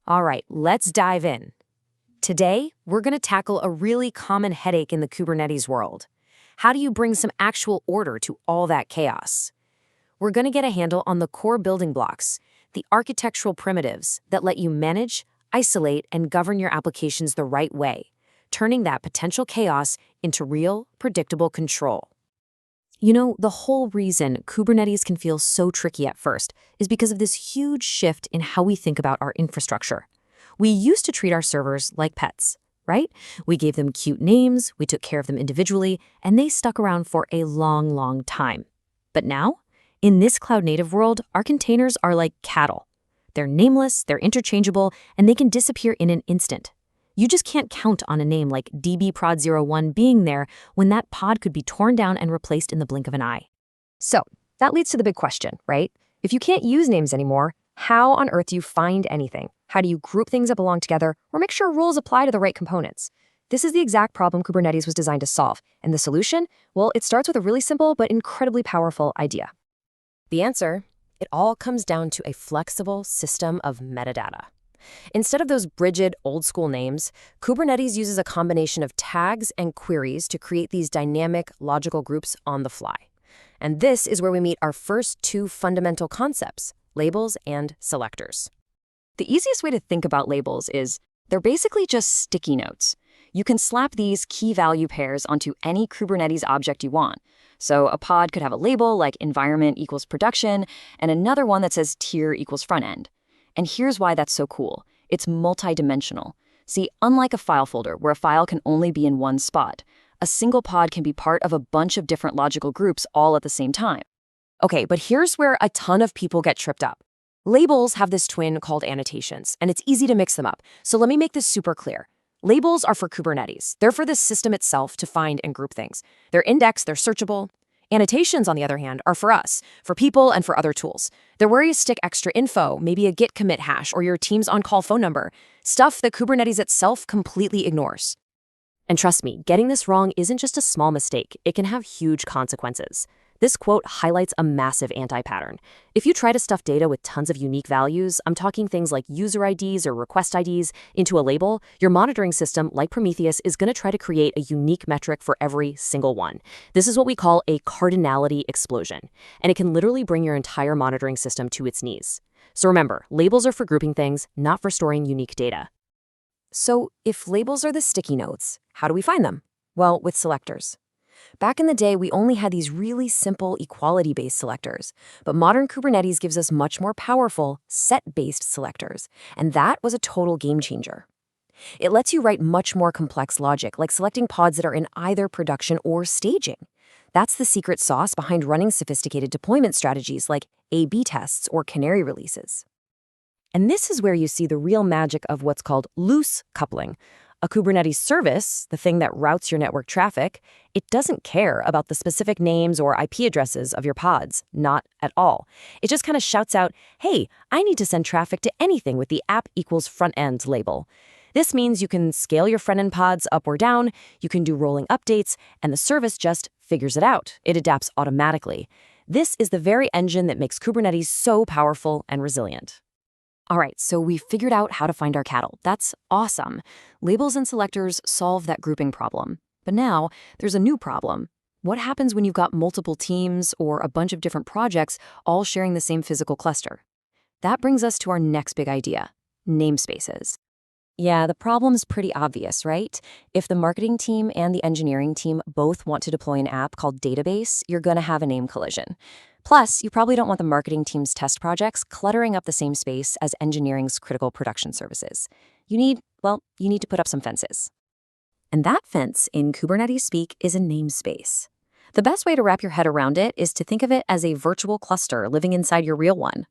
All right, let's dive in. Today, we're going to tackle a really common headache in the Kubernetes world. How do you bring some actual order to all that chaos? We're going to get a handle on the core building blocks, the architectural primitives that let you manage, isolate, and govern your applications the right way, turning that potential chaos into real, predictable control. You know, the whole reason Kubernetes can feel so tricky at first is because of this huge shift in how we think about our infrastructure. We used to treat our servers like pets, right? We gave them cute names, we took care of them individually, and they stuck around for a long, long time. But now, in this cloud-native world, our containers are like cattle. They're nameless, they're interchangeable, and they can disappear in an instant. You just can't count on a name like dbprod01 being there when that pod could be torn down and replaced in the blink of an eye. So that leads to the big question, right? If you can't use names anymore, how on earth do you find anything? How do you group things that belong together or make sure rules apply to the right components? This is the exact problem Kubernetes was designed to solve. And the solution? Well, it starts with a really simple but incredibly powerful idea. The answer? It all comes down to a flexible system of metadata. Instead of those rigid, old-school names, Kubernetes uses a combination of tags and queries to create these dynamic, logical groups on the fly. And this is where we meet our first two fundamental concepts, labels and selectors. The easiest way to think about labels is they're basically just sticky notes. You can slap these key value pairs onto any Kubernetes object you want. So a pod could have a label like environment equals production and another one that says tier equals front end. And here's why that's so cool. It's multi-dimensional. See, unlike a file folder where a file can only be in one spot, a single pod can be part of a bunch of different logical groups all at the same time. Okay, but here's where a ton of people get tripped up. Labels have this twin called annotations, and it's easy to mix them up. So let me make this super clear. Labels are for Kubernetes. They're for the system itself to find and group things. They're indexed, they're searchable. Annotations, on the other hand, are for us, for people and for other tools. They're where you stick extra info, maybe a git commit hash or your team's on-call phone number, stuff that Kubernetes itself completely ignores. And trust me, getting this wrong isn't just a small mistake. It can have huge consequences. This quote highlights a massive anti-pattern. If you try to stuff data with tons of unique values, I'm talking things like user IDs or request IDs, into a label, your monitoring system, like Prometheus, is going to try to create a unique metric for every single one. This is what we call a cardinality explosion, and it can literally bring your entire monitoring system to its knees. So remember, labels are for grouping things, not for storing unique data. So if labels are the sticky notes, how do we find them? Well, with selectors. Back in the day, we only had these really simple equality-based selectors, but modern Kubernetes gives us much more powerful set-based selectors, and that was a total game changer. It lets you write much more complex logic, like selecting pods that are in either production or staging. That's the secret sauce behind running sophisticated deployment strategies like A/B tests or canary releases. And this is where you see the real magic of what's called loose coupling. A Kubernetes service, the thing that routes your network traffic, it doesn't care about the specific names or IP addresses of your pods, not at all. It just kind of shouts out, hey, I need to send traffic to anything with the app equals front end label. This means you can scale your front end pods up or down, you can do rolling updates, and the service just figures it out. It adapts automatically. This is the very engine that makes Kubernetes so powerful and resilient. All right, so we figured out how to find our cattle. That's awesome. Labels and selectors solve that grouping problem. But now, there's a new problem. What happens when you've got multiple teams or a bunch of different projects all sharing the same physical cluster? That brings us to our next big idea, namespaces. Yeah, the problem's pretty obvious, right? If the marketing team and the engineering team both want to deploy an app called Database, you're going to have a name collision. Plus, you probably don't want the marketing team's test projects cluttering up the same space as engineering's critical production services. You need to put up some fences. And that fence, in Kubernetes speak, is a namespace. The best way to wrap your head around it is to think of it as a virtual cluster living inside your real one.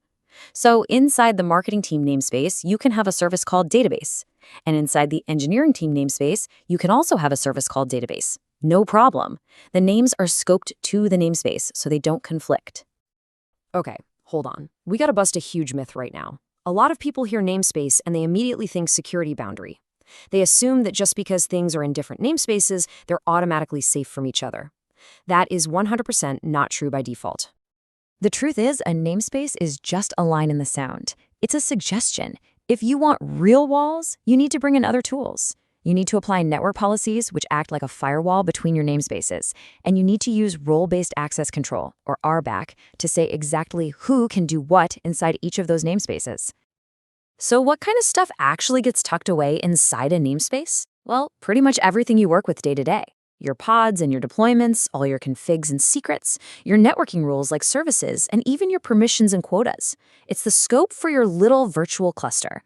So inside the marketing team namespace, you can have a service called Database. And inside the engineering team namespace, you can also have a service called Database. No problem. The names are scoped to the namespace, so they don't conflict. Okay, hold on. We gotta bust a huge myth right now. A lot of people hear namespace and they immediately think security boundary. They assume that just because things are in different namespaces, they're automatically safe from each other. That is 100% not true by default. The truth is, a namespace is just a line in the sound. It's a suggestion. If you want real walls, you need to bring in other tools. You need to apply network policies, which act like a firewall between your namespaces. And you need to use role-based access control, or RBAC, to say exactly who can do what inside each of those namespaces. So what kind of stuff actually gets tucked away inside a namespace? Well, pretty much everything you work with day to day. Your pods and your deployments, all your configs and secrets, your networking rules like services, and even your permissions and quotas. It's the scope for your little virtual cluster.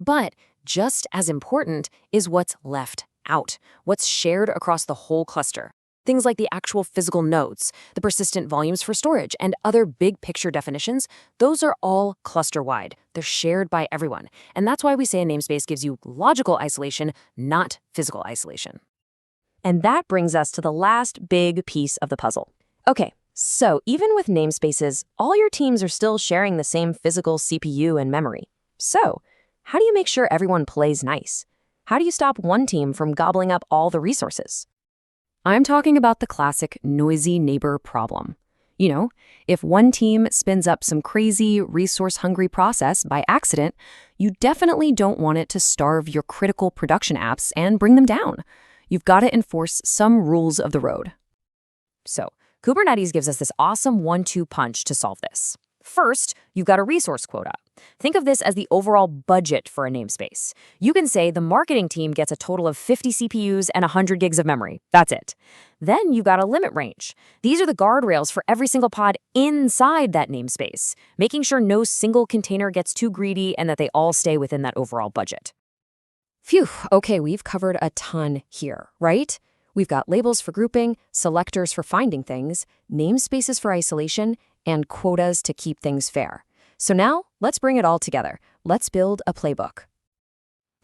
But just as important is what's left out, what's shared across the whole cluster. Things like the actual physical nodes, the persistent volumes for storage, and other big picture definitions, those are all cluster-wide. They're shared by everyone. And that's why we say a namespace gives you logical isolation, not physical isolation. And that brings us to the last big piece of the puzzle. Okay, so even with namespaces, all your teams are still sharing the same physical CPU and memory. So, how do you make sure everyone plays nice? How do you stop one team from gobbling up all the resources? I'm talking about the classic noisy neighbor problem. You know, if one team spins up some crazy, resource-hungry process by accident, you definitely don't want it to starve your critical production apps and bring them down. You've got to enforce some rules of the road. So, Kubernetes gives us this awesome 1-2 punch to solve this. First, you've got a resource quota. Think of this as the overall budget for a namespace. You can say the marketing team gets a total of 50 CPUs and 100 gigs of memory. That's it. Then you've got a limit range. These are the guardrails for every single pod inside that namespace, making sure no single container gets too greedy and that they all stay within that overall budget. Phew, okay, we've covered a ton here, right? We've got labels for grouping, selectors for finding things, namespaces for isolation, and quotas to keep things fair. So now, let's bring it all together. Let's build a playbook.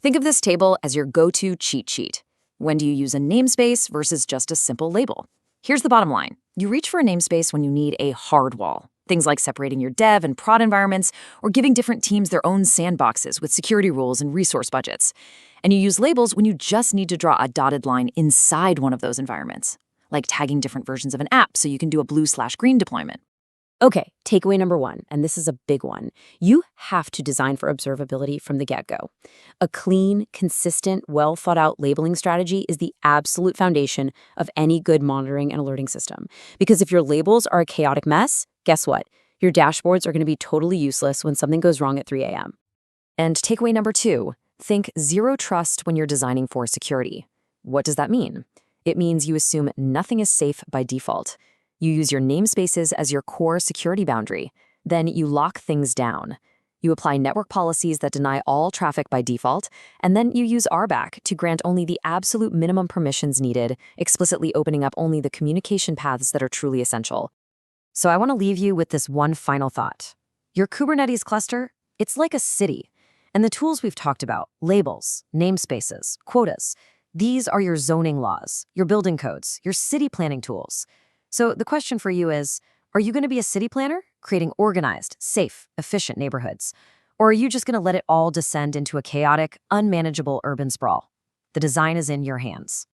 Think of this table as your go-to cheat sheet. When do you use a namespace versus just a simple label? Here's the bottom line. You reach for a namespace when you need a hard wall. Things like separating your dev and prod environments or giving different teams their own sandboxes with security rules and resource budgets. And you use labels when you just need to draw a dotted line inside one of those environments, like tagging different versions of an app so you can do a blue/green deployment. Okay, takeaway number 1, and this is a big one. You have to design for observability from the get-go. A clean, consistent, well-thought-out labeling strategy is the absolute foundation of any good monitoring and alerting system. Because if your labels are a chaotic mess, guess what? Your dashboards are going to be totally useless when something goes wrong at 3 a.m. And takeaway number 2, think zero trust when you're designing for security. What does that mean? It means you assume nothing is safe by default. You use your namespaces as your core security boundary. Then you lock things down. You apply network policies that deny all traffic by default, and then you use RBAC to grant only the absolute minimum permissions needed, explicitly opening up only the communication paths that are truly essential. So I want to leave you with this one final thought. Your Kubernetes cluster, it's like a city. And the tools we've talked about, labels, namespaces, quotas, these are your zoning laws, your building codes, your city planning tools. So the question for you is, are you going to be a city planner, creating organized, safe, efficient neighborhoods? Or are you just going to let it all descend into a chaotic, unmanageable urban sprawl? The design is in your hands.